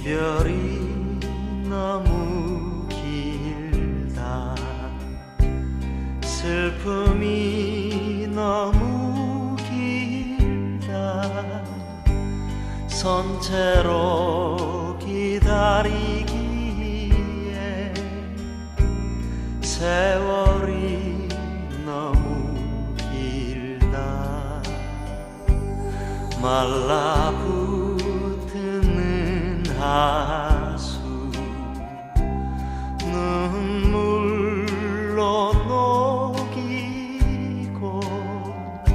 이별이 너무 길다. 슬픔이 너무 길다. 선체로 기다리기에 세월이 너무 길다. 말라붙는